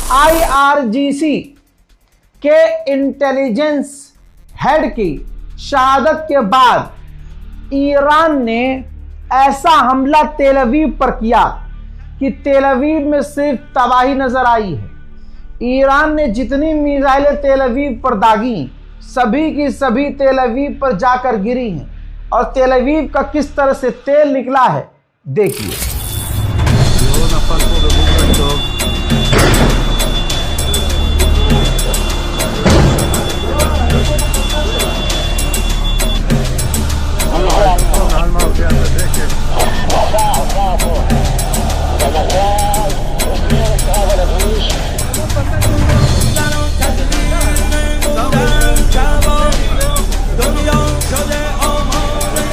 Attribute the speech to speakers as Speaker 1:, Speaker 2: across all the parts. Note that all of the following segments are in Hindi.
Speaker 1: IRGC के इंटेलिजेंस हेड की शहादत के बाद ईरान ने ऐसा हमला तेल अवीव पर किया कि तेल अवीव में सिर्फ तबाही नजर आई है। ईरान ने जितनी मिसाइलें तेल अवीव पर दागी, सभी की सभी तेल अवीव पर जाकर गिरी हैं। और तेल अवीव का किस तरह से तेल निकला है देखिए।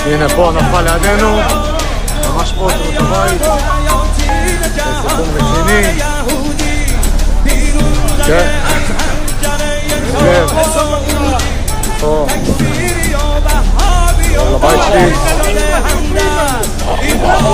Speaker 2: הנה פה נפל לידינו, ממש פה תראו את הבית, סיפור רציני, כן, כן, פה, לבית שלי, וואו,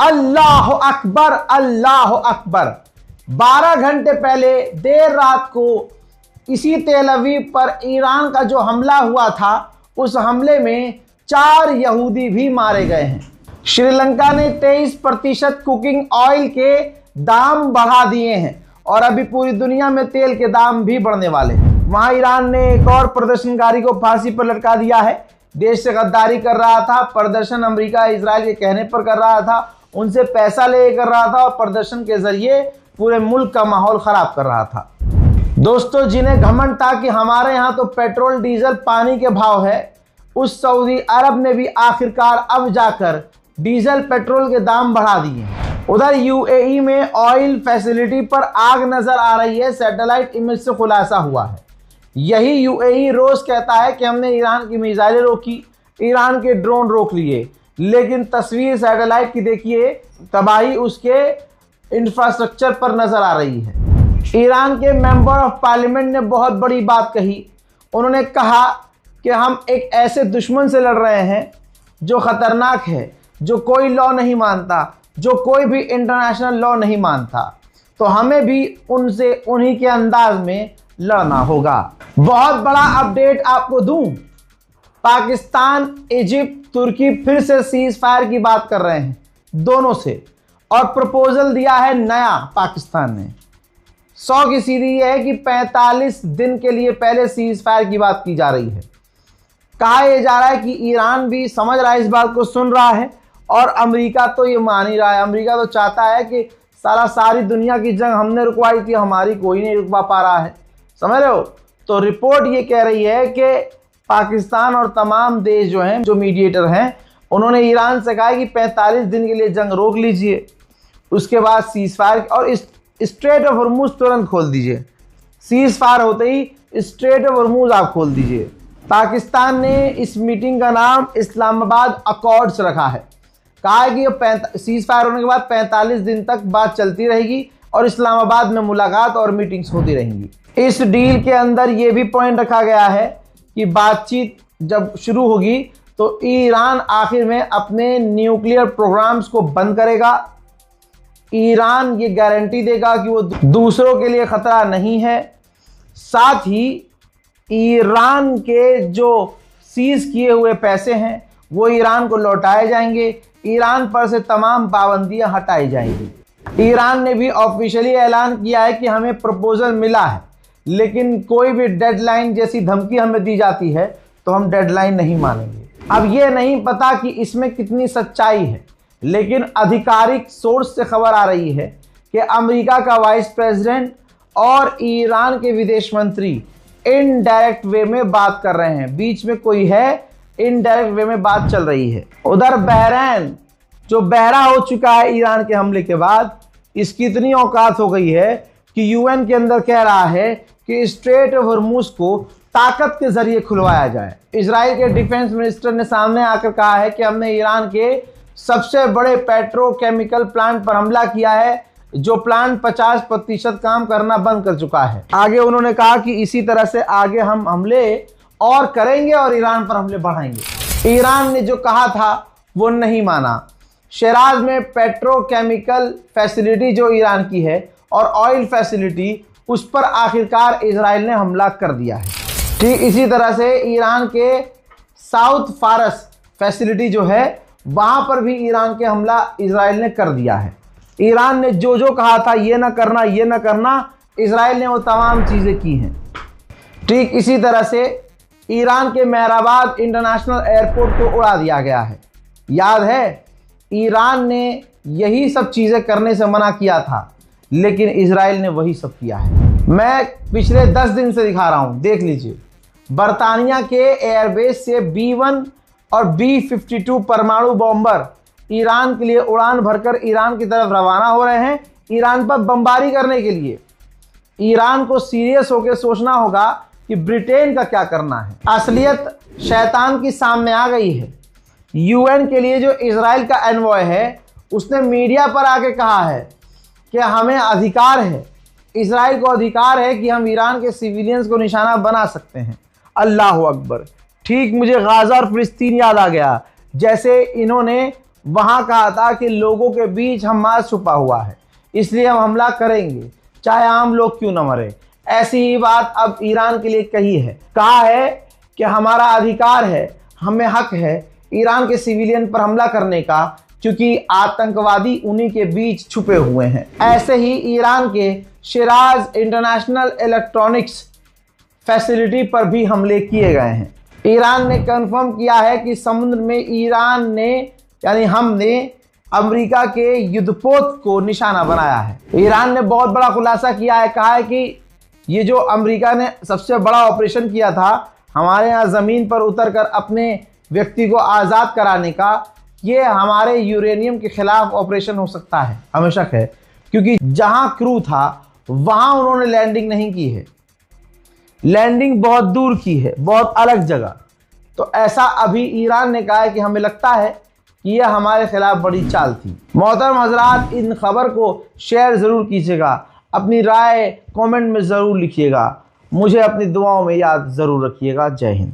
Speaker 1: अल्लाह अकबर, अल्लाह अकबर। 12 घंटे पहले देर रात को इसी तेल अवीव पर ईरान का जो हमला हुआ था, उस हमले में 4 यहूदी भी मारे गए हैं। श्रीलंका ने 23% कुकिंग ऑयल के दाम बढ़ा दिए हैं और अभी पूरी दुनिया में तेल के दाम भी बढ़ने वाले हैं। वहां ईरान ने एक और प्रदर्शनकारी को फांसी पर लटका दिया है। देश से गद्दारी कर रहा था, प्रदर्शन अमेरिका इजराइल के कहने पर कर रहा था, उनसे पैसा ले कर रहा था और प्रदर्शन के जरिए पूरे मुल्क का माहौल खराब कर रहा था। दोस्तों, जिन्हें घमंड था कि हमारे यहाँ तो पेट्रोल डीजल पानी के भाव है, उस सऊदी अरब ने भी आखिरकार अब जाकर डीजल पेट्रोल के दाम बढ़ा दिए। उधर यूएई में ऑयल फैसिलिटी पर आग नजर आ रही है, सैटेलाइट इमेज से खुलासा हुआ है। यही यूएई रोज कहता है कि हमने ईरान की मिसाइलें रोकी, ईरान के ड्रोन रोक लिए, लेकिन तस्वीर सैटेलाइट की देखिए, तबाही उसके इंफ्रास्ट्रक्चर पर नजर आ रही है। ईरान के मेंबर ऑफ पार्लियामेंट ने बहुत बड़ी बात कही। उन्होंने कहा कि हम एक ऐसे दुश्मन से लड़ रहे हैं जो खतरनाक है, जो कोई लॉ नहीं मानता, जो कोई भी इंटरनेशनल लॉ नहीं मानता, तो हमें भी उनसे उन्हीं के अंदाज में लड़ना होगा। बहुत बड़ा अपडेट आपको दूं, पाकिस्तान, इजिप्ट, तुर्की फिर से सीज फायर की बात कर रहे हैं दोनों से, और प्रपोजल दिया है नया पाकिस्तान ने। 100 की सीधी यह है कि 45 दिन के लिए पहले सीज फायर की बात की जा रही है। कहा यह जा रहा है कि ईरान भी समझ रहा है, इस बात को सुन रहा है, और अमेरिका तो ये मान ही रहा है। अमेरिका तो चाहता है कि सारी दुनिया की जंग हमने रुकवाई थी, हमारी कोई नहीं रुकवा पा रहा है, समझ रहे हो। तो रिपोर्ट ये कह रही है कि पाकिस्तान और तमाम देश जो हैं, जो मीडिएटर हैं, उन्होंने ईरान से कहा कि 45 दिन के लिए जंग रोक लीजिए, उसके बाद सीज फायर और स्ट्रेट ऑफ हॉर्मूज तुरंत खोल दीजिए। सीज फायर होते ही स्ट्रेट ऑफ हॉर्मूज आप खोल दीजिए। पाकिस्तान ने इस मीटिंग का नाम इस्लामाबाद अकॉर्ड्स रखा है। कहा है कि ये सीज फायर होने के बाद 45 दिन तक बात चलती रहेगी और इस्लामाबाद में मुलाकात और मीटिंग्स होती रहेंगी। इस डील के अंदर ये भी पॉइंट रखा गया है कि बातचीत जब शुरू होगी तो ईरान आखिर में अपने न्यूक्लियर प्रोग्राम्स को बंद करेगा। ईरान ये गारंटी देगा कि वो दूसरों के लिए खतरा नहीं है। साथ ही ईरान के जो सीज किए हुए पैसे हैं वो ईरान को लौटाए जाएंगे। ईरान पर से तमाम पाबंदियां हटाई जाएंगी। ईरान ने भी ऑफिशियली ऐलान किया है कि हमें प्रपोजल मिला है, लेकिन कोई भी डेडलाइन जैसी धमकी हमें दी जाती है तो हम डेडलाइन नहीं मानेंगे। अब ये नहीं पता कि इसमें कितनी सच्चाई है, लेकिन आधिकारिक सोर्स से खबर आ रही है कि अमेरिका का वाइस प्रेसिडेंट और ईरान के विदेश मंत्री इनडायरेक्ट वे में बात कर रहे हैं। बीच में कोई है, इनडायरेक्ट वे में बात चल रही है। उधर बहरैन जो बहरा हो चुका है ईरान के हमले के बाद, इसकी इतनी औकात हो गई है कि यूएन के अंदर कह रहा है कि स्ट्रेट ऑफ हॉर्मुज को ताकत के जरिए खुलवाया जाए। इजराइल के डिफेंस मिनिस्टर ने सामने आकर कहा है कि हमने ईरान के सबसे बड़े पेट्रोकेमिकल प्लांट पर हमला किया है, जो प्लांट 50% काम करना बंद कर चुका है। आगे उन्होंने कहा कि इसी तरह से आगे हम हमले और करेंगे और ईरान पर हमले बढ़ाएंगे। ईरान ने जो कहा था वो नहीं माना। शिराज में पेट्रोकेमिकल फैसिलिटी जो ईरान की है और ऑयल फैसिलिटी, उस पर आखिरकार इजराइल ने हमला कर दिया है। ठीक इसी तरह से ईरान के साउथ फारस फैसिलिटी जो है वहां पर भी ईरान के हमला इजराइल ने कर दिया है। ईरान ने जो जो कहा था ये ना करना ये ना करना, इजराइल ने वो तमाम चीज़ें की हैं। ठीक इसी तरह से ईरान के मेहराबाद इंटरनेशनल एयरपोर्ट को उड़ा दिया गया है। याद है, ईरान ने यही सब चीज़ें करने से मना किया था, लेकिन इजराइल ने वही सब किया है। मैं पिछले 10 दिन से दिखा रहा हूँ, देख लीजिए। बरतानिया के एयरबेस से B-1 और B-52 परमाणु बॉम्बर ईरान के लिए उड़ान भरकर ईरान की तरफ रवाना हो रहे हैं, ईरान पर बमबारी करने के लिए। ईरान को सीरियस होकर सोचना होगा कि ब्रिटेन का क्या करना है। असलियत शैतान की सामने आ गई है। यूएन के लिए जो इजराइल का एनवॉय है, उसने मीडिया पर आके कहा है कि हमें अधिकार है, इजराइल को अधिकार है कि हम ईरान के सिविलियंस को निशाना बना सकते हैं। अल्लाह अकबर। ठीक मुझे गाजा और फिलिस्तीन याद आ गया, जैसे इन्होंने वहाँ कहा था कि लोगों के बीच हमास छुपा हुआ है, इसलिए हम हमला करेंगे चाहे आम लोग क्यों न मरे। ऐसी ही बात अब ईरान के लिए कही है। कहा है कि हमारा अधिकार है, हमें हक है ईरान के सिविलियन पर हमला करने का, क्योंकि आतंकवादी उन्हीं के बीच छुपे हुए हैं। ऐसे ही ईरान के शिराज इंटरनेशनल इलेक्ट्रॉनिक्स फैसिलिटी पर भी हमले किए गए हैं। ईरान ने कंफर्म किया है कि समुद्र में ईरान ने यानी हमने अमेरिका के युद्धपोत को निशाना बनाया है। ईरान ने बहुत बड़ा खुलासा किया है, कहा है कि ये जो अमेरिका ने सबसे बड़ा ऑपरेशन किया था हमारे यहाँ ज़मीन पर उतरकर अपने व्यक्ति को आज़ाद कराने का, ये हमारे यूरेनियम के खिलाफ ऑपरेशन हो सकता है, हमें शक है, क्योंकि जहां क्रू था वहां उन्होंने लैंडिंग नहीं की है, लैंडिंग बहुत दूर की है, बहुत अलग जगह। तो ऐसा अभी ईरान ने कहा है कि हमें लगता है कि यह हमारे खिलाफ बड़ी चाल थी। मोहतरम हजरात, इन खबर को शेयर ज़रूर कीजिएगा, अपनी राय कमेंट में ज़रूर लिखिएगा, मुझे अपनी दुआओं में याद ज़रूर रखिएगा। जय हिंद।